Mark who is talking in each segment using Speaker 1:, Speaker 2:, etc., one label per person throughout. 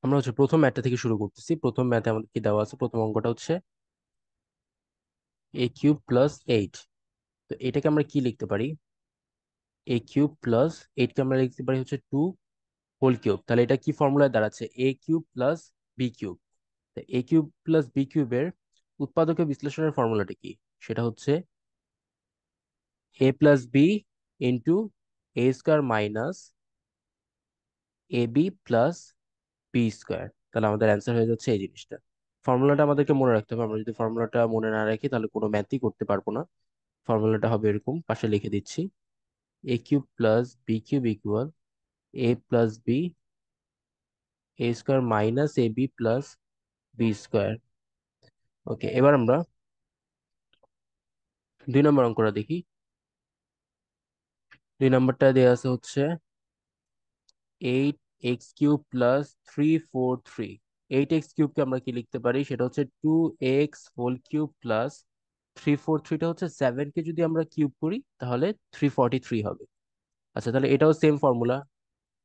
Speaker 1: আমরা হচ্ছে প্রথম ম্যাথটা থেকে শুরু করতেছি। প্রথম ম্যাথে আমাদের কি দেওয়া আছে? প্রথম অঙ্কটা হচ্ছে a³ + 8। তো এটাকে আমরা কি লিখতে পারি? a³ + 8 কে আমরা লিখতে পারি হচ্ছে 2 হোল কিউব। তাহলে এটা কি ফর্মুলায় দাঁড়াচ্ছে? a³ + b³ a³ + b³ এর উৎপাদকে বিশ্লেষণের ফর্মুলাটা কি? সেটা হচ্ছে a + b * a² - ab + b²। তাহলে আমাদের অ্যান্সার হয়ে যাচ্ছে এই জিনিসটা। ফর্মুলাটা আমাদেরকে মনে রাখতে হবে। আমরা যদি ফর্মুলাটা মনে না রাখি তাহলে কোনো ম্যাথই করতে পারবো না। ফর্মুলাটা হবে এরকম, পাশে লিখে দিচ্ছি। a³ + b³ = a + b, a² - ab + b²। ওকে, এবার আমরা 2 নম্বর অঙ্কটা দেখি। 2 নম্বরটা দেওয়া আছে হচ্ছে 8x³ + 343। 8x³ কে আমরা কি লিখতে পারি? সেটা হচ্ছে 2x³ + 343টা হচ্ছে 7 কে যদি আমরা কিউব করি তাহলে 343 হবে। আচ্ছা, তাহলে এটাও সেম ফর্মুলা।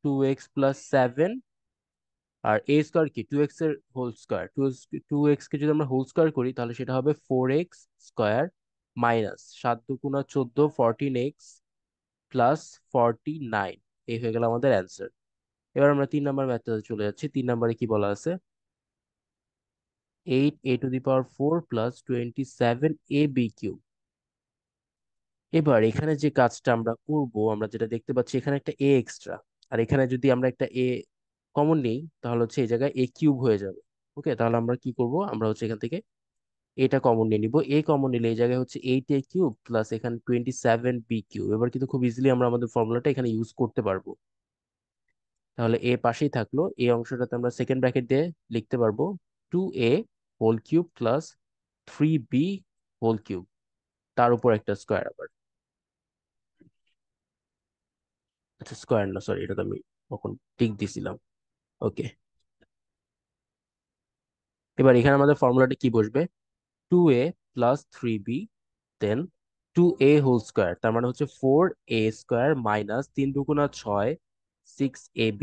Speaker 1: 2x + 7, আর a² কি 2x এর হোল স্কোয়ার। 2x কে যদি আমরা হোল স্কোয়ার করি তাহলে সেটা হবে 4x² মাইনাস 7 × 2 = 14, 14x + 49। এই হয়ে গেল আমাদের অ্যান্সার। এবার আমরা 3 নম্বর ম্যাথডে চলে যাচ্ছি। 3 নম্বরে কি বলা আছে? 8a⁴ + 27ab³। এবার এখানে যে কাজটা আমরা করব, আমরা যেটা দেখতে পাচ্ছি এখানে একটা এ এক্সট্রা, আর এখানে যদি আমরা একটা এ কমন নিই তাহলে হচ্ছে এই জায়গায় a³ হয়ে যাবে। ওকে, তাহলে আমরা কি করব? আমরা হচ্ছে এখান থেকে এটা কমন নিয়ে নিব। এ কমন নিলে এই জায়গায় হচ্ছে 8a³ প্লাস এখানে 27b³। এবার কিন্তু খুব ইজিলি আমরা আমাদের ফর্মুলাটা এখানে ইউজ করতে পারবো। তাহলে এ পাশেই থাকলো, এই অংশটাতে আমরা সেকেন্ড ব্র্যাকেট দিয়ে লিখতে পারবো 2a³ প্লাস 3b², তার উপর একটা স্কোয়ার আবার। আচ্ছা, স্কোয়ার না, সরি, এটা তো আমি তখন টিক দিছিলাম। ওকে, এবার এখানে আমাদের ফর্মুলাটা কি বসবে? 2a + 3b, দেন 2a² তার মানে হচ্ছে 4a² minus 3 × 2 = 6, 6ab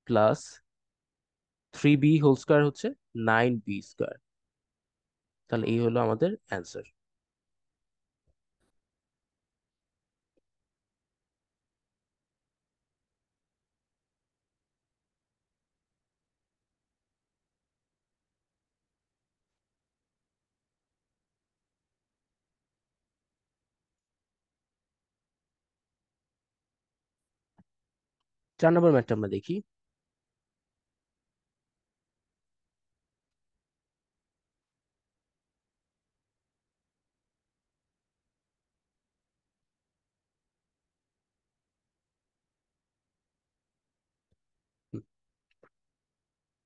Speaker 1: plus 3b² হচ্ছে 9b²। তাহলে এই হলো আমাদের অ্যান্সার। 4 নম্বর ম্যাথটা আমরা দেখি।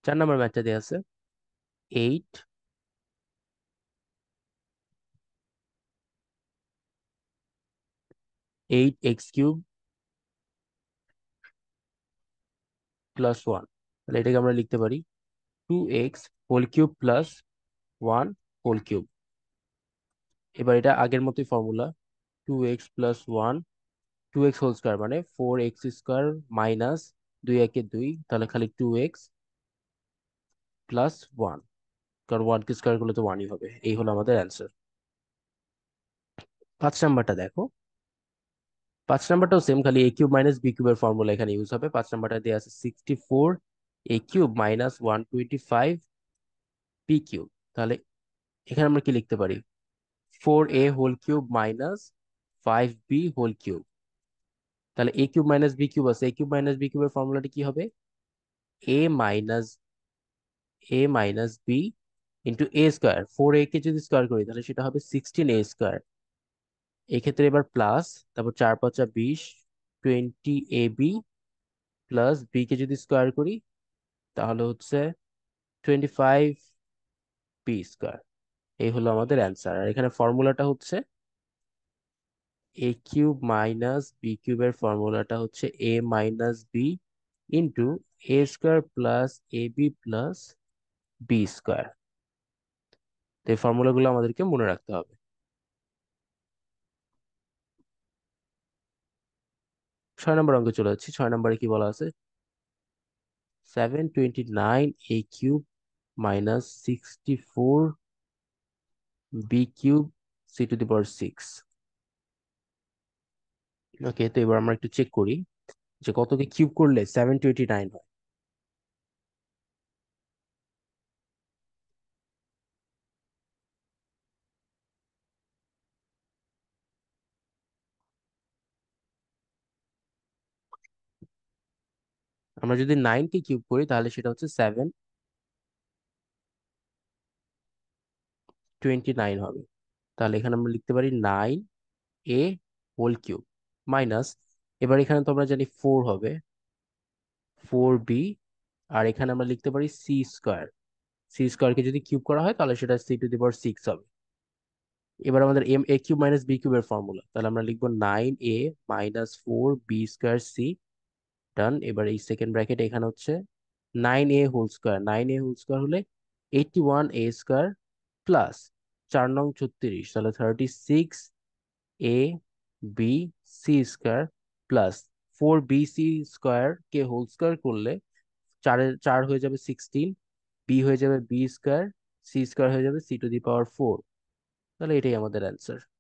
Speaker 1: 4 নম্বর ম্যাথটা দেওয়া আছে 8x³ + 1। তাহলে এটাকে আমরা লিখতে পারি 2x³ + 1 হোল কিউব। এবার এটা আগের মতোই ফর্মুলা। 2x + 1, 2x² মানে 4x² মাইনাস 2 × 1 = 2, তাহলে খালি 2x + 1, কারণ 1 কে স্কোয়ার করলে তো 1ই হবে। এই হলো আমাদের অ্যান্সার। 5 নাম্বারটা দেখো। 5 নাম্বারটাও সেম, খালি a³ - b³ এর ফর্মুলা এখানে ইউজ হবে। 5 নাম্বারটা দেওয়া আছে 64a³ - 125b³। তাহলে এখানে আমরা কি লিখতে পারি? 4a³ - 5b³। তাহলে a³ - b³ আছে, a³ - b³ এর ফর্মুলাটি কি হবে? a - b * a²। 4a কে যদি স্কোয়ার করি তাহলে সেটা হবে 16a²। এক্ষেত্রে এবার প্লাস, তারপর 4 × 5 = 20, 20ab প্লাস বি কে যদি স্কোয়ার করি তাহলে হচ্ছে 25b²। এই হলো আমাদের অ্যান্সার। আর এখানে ফর্মুলাটা হচ্ছে a³ - b³ এর ফর্মুলাটা হচ্ছে a - b into a² plus ab plus b²। তো এই ফর্মুলাগুলো আমাদেরকে মনে রাখতে হবে। 6 নম্বর অঙ্কে চলে যাচ্ছি। 6 নম্বরে কি বলা আছে? 729 a³ মাইনাস 64 b³ c⁻6। ওকে, তো এবার আমরা একটু চেক করি যে কতকে কিউব করলে 729 হয়। আমরা যদি 9 কে কিউব করি তাহলে সেটা হচ্ছে 729 হবে। তাহলে এখানে আমরা লিখতে পারি 9 a হোল কিউব মাইনাস, এবার এখানে তো আমরা জানি 4 হবে, 4 b, আর এখানে আমরা লিখতে পারি c²। c² কে যদি কিউব করা হয় তাহলে সেটা c⁻6 হবে। এবার আমাদের a³ মাইনাস b³ এর ফর্মুলা, তাহলে আমরা লিখবো 9a মাইনাস 4b²c। ডান। এবার এই সেকেন্ড ব্র্যাকেট এখানে হচ্ছে 9a whole square, 9a whole square হলে 81a² প্লাস 4 নং 36, তাহলে 36 a b c² plus 4 b c² কে হোল স্কোয়ার করলে 4 হয়ে যাবে 16, বি হয়ে যাবে b², c² হয়ে যাবে c⁻4। তাহলে এটাই আমাদের অ্যান্সার।